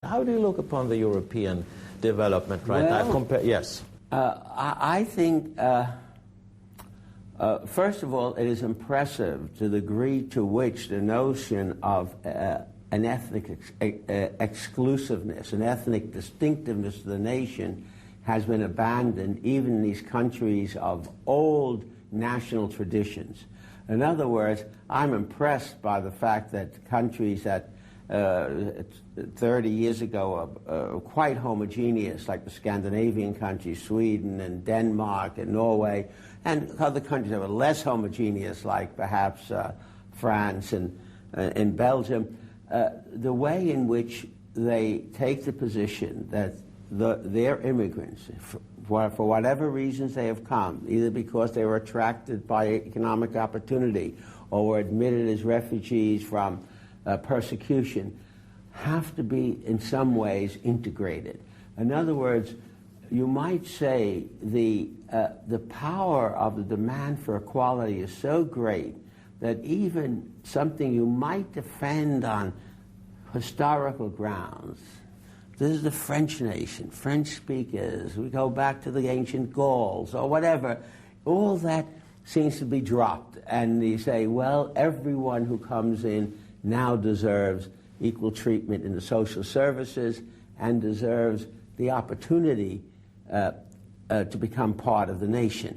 how do you look upon the European development right now? Yes. I think, first of all, it is impressive to the degree to which the notion of an ethnic exclusiveness, an ethnic distinctiveness of the nation has been abandoned even in these countries of old national traditions. In other words, I'm impressed by the fact that countries that 30 years ago were quite homogeneous, like the Scandinavian countries, Sweden and Denmark and Norway, and other countries that were less homogeneous, like perhaps France and Belgium, the way in which they take the position that their immigrants, for whatever reasons they have come, either because they were attracted by economic opportunity or were admitted as refugees from persecution, have to be in some ways integrated. In other words, you might say the power of the demand for equality is so great that even something you might defend on historical grounds, this is the French nation, French speakers, we go back to the ancient Gauls or whatever, all that seems to be dropped. And you say, well, everyone who comes in now deserves equal treatment in the social services and deserves the opportunity to become part of the nation.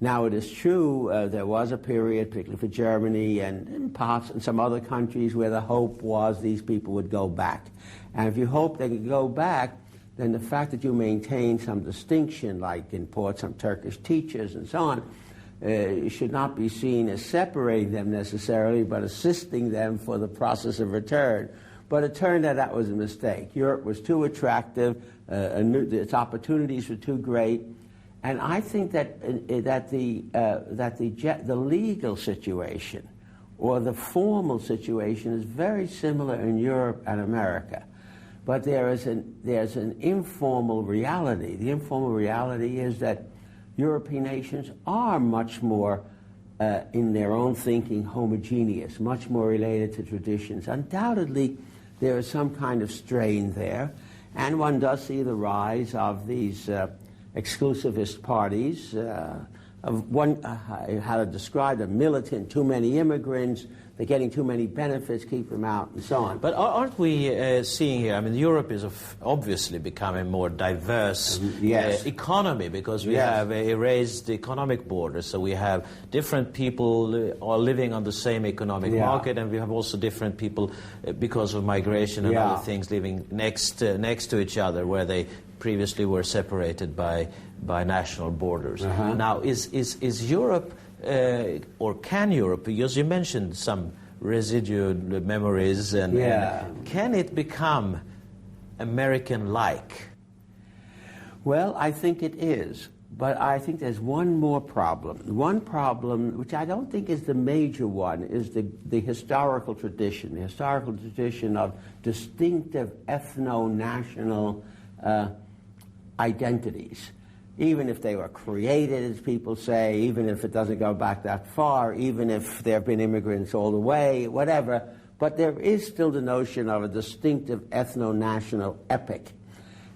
Now, it is true there was a period, particularly for Germany and in some other countries, where the hope was these people would go back. And if you hope they could go back, then the fact that you maintain some distinction, like import some Turkish teachers and so on, should not be seen as separating them necessarily, but assisting them for the process of return. But it turned out that was a mistake. Europe was too attractive, its opportunities were too great. And I think that the legal situation or the formal situation is very similar in Europe and America, but there's an informal reality. The informal reality is that European nations are much more in their own thinking homogeneous, much more related to traditions. Undoubtedly, there is some kind of strain there, and one does see the rise of these exclusivist parties, of one, how to describe them, militant, too many immigrants, they're getting too many benefits, keep them out, and so on. But aren't we seeing here, I mean, Europe is obviously becoming a more diverse economy, because we have erased economic borders, so we have different people all living on the same economic market, and we have also different people because of migration and other things living next to each other, where they previously were separated by national borders. Now, is Europe, or can Europe, because you mentioned some residual memories, and can it become American-like? Well, I think it is, but I think there's one more problem. One problem, which I don't think is the major one, is the historical tradition, of distinctive ethno-national identities, even if they were created, as people say, even if it doesn't go back that far, even if there have been immigrants all the way, whatever, but there is still the notion of a distinctive ethno-national epic.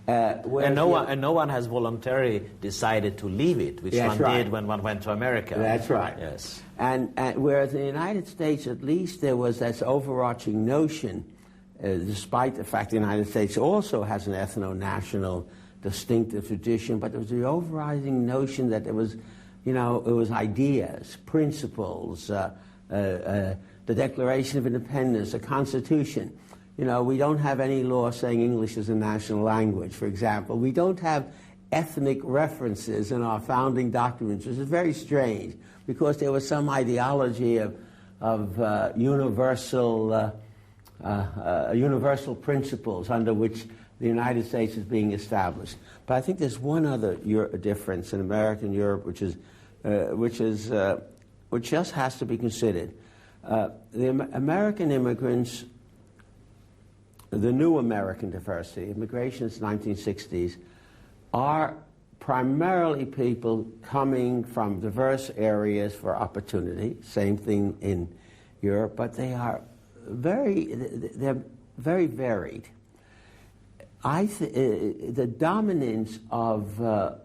And no one has voluntarily decided to leave it, which one did when one went to America. That's right. Yes. And whereas in the United States, at least, there was this overarching notion, despite the fact the United States also has an ethno-national distinctive tradition, but there was the overriding notion that there was, it was ideas, principles, the Declaration of Independence, the Constitution. We don't have any law saying English is a national language, for example. We don't have ethnic references in our founding documents, which is very strange, because there was some ideology of universal principles under which the United States is being established. But I think there's one other difference in America and Europe, which just has to be considered. The American immigrants, the new American diversity, immigration since the 1960s, are primarily people coming from diverse areas for opportunity. Same thing in Europe, but they're very varied. the dominance of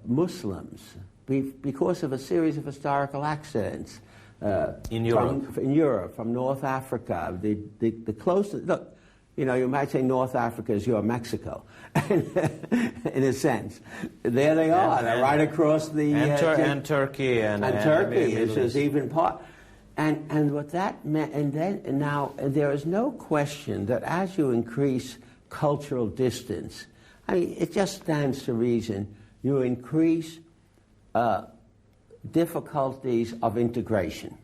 Muslims, because of a series of historical accidents in Europe, from North Africa, the closest, look, you know, you might say North Africa is your Mexico, in a sense. There they are, they're right across the... And Turkey. And Turkey is even part... And what that meant, and then now there is no question that as you increase cultural distance, I mean, it just stands to reason you increase difficulties of integration.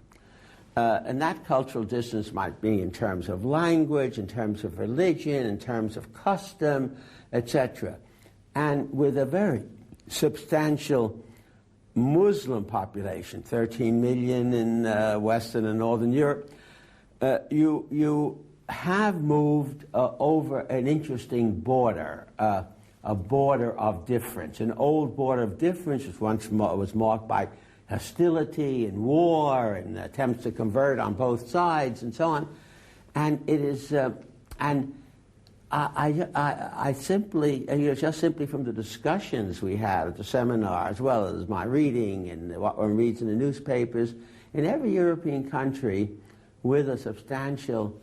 And that cultural distance might be in terms of language, in terms of religion, in terms of custom, etc. And with a very substantial Muslim population, 13 million in Western and Northern Europe, you have moved over an interesting border, a border of difference. An old border of difference was once was marked by hostility and war and attempts to convert on both sides and so on. And it is, I simply, just simply from the discussions we had at the seminar, as well as my reading and what one reads in the newspapers, in every European country with a substantial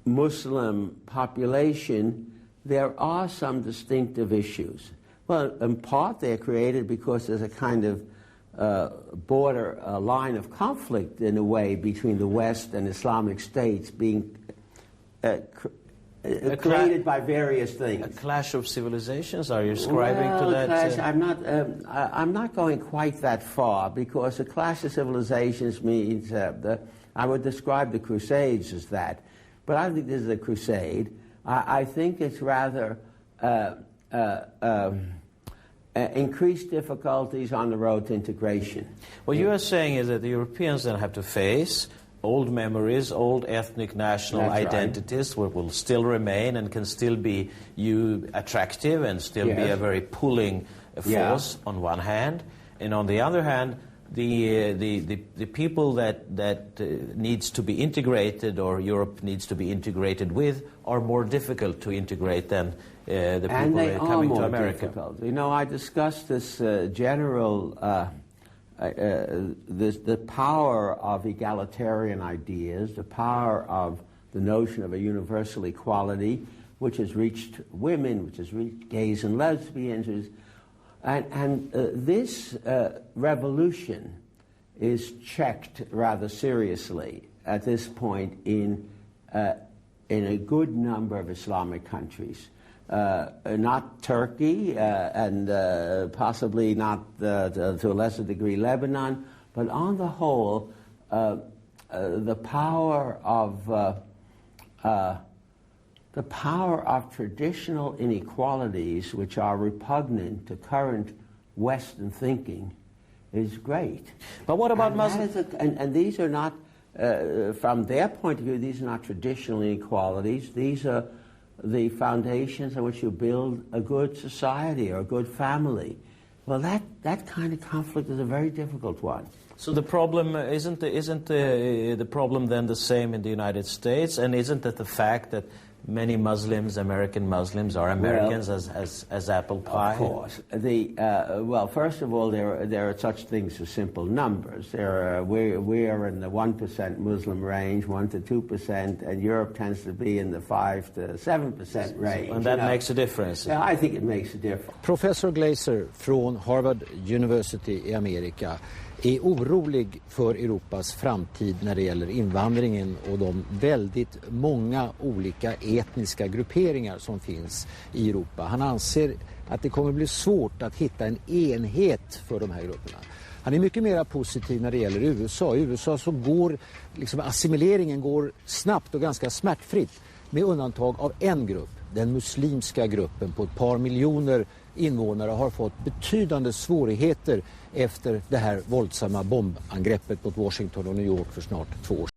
Muslim population, there are some distinctive issues. Well, in part they're created because there's a kind of border line of conflict, in a way, between the West and Islamic states being created by various things. A clash of civilizations? Are you ascribing to that? Clash, I'm not going quite that far, because a clash of civilizations means I would describe the Crusades as that, but I don't think this is a crusade. I think it's rather increased difficulties on the road to integration. What you are saying is that the Europeans then have to face old memories, old ethnic national identities, which will still remain and can still be attractive and still be a very pulling force on one hand, and on the other hand, the people that needs to be integrated, or Europe needs to be integrated with, are more difficult to integrate than the people that are coming to America. Difficult. You know, I discussed this general. The power of egalitarian ideas, the power of the notion of a universal equality, which has reached women, which has reached gays and lesbians, and this revolution is checked rather seriously at this point in a good number of Islamic countries. Not Turkey, and possibly not, to a lesser degree, Lebanon, but on the whole, the power of traditional inequalities, which are repugnant to current Western thinking, is great. But what about Muslims? And these are not, from their point of view, these are not traditional inequalities. These are the foundations on which you build a good society or a good family. Well, that kind of conflict is a very difficult one. So the problem isn't the problem then the same in the United States, and isn't it the fact that many Muslims, American Muslims, are Americans as apple pie? Of course. Well, first of all, there are such things as simple numbers. We are in the 1% Muslim range, 1 to 2%, and Europe tends to be in the 5 to 7% range. And that makes a difference. Yeah, I think it makes a difference. Professor Glazer från Harvard University i Amerika är orolig för Europas framtid när det gäller invandringen och de väldigt många olika etniska grupperingar som finns i Europa. Han anser att det kommer bli svårt att hitta en enhet för de här grupperna. Han är mycket mer positiv när det gäller USA. I USA så går assimileringen går snabbt och ganska smärtfritt, med undantag av en grupp. Den muslimska gruppen på ett par miljoner invånare har fått betydande svårigheter efter det här våldsamma bombangreppet mot Washington och New York för snart 2 år sedan.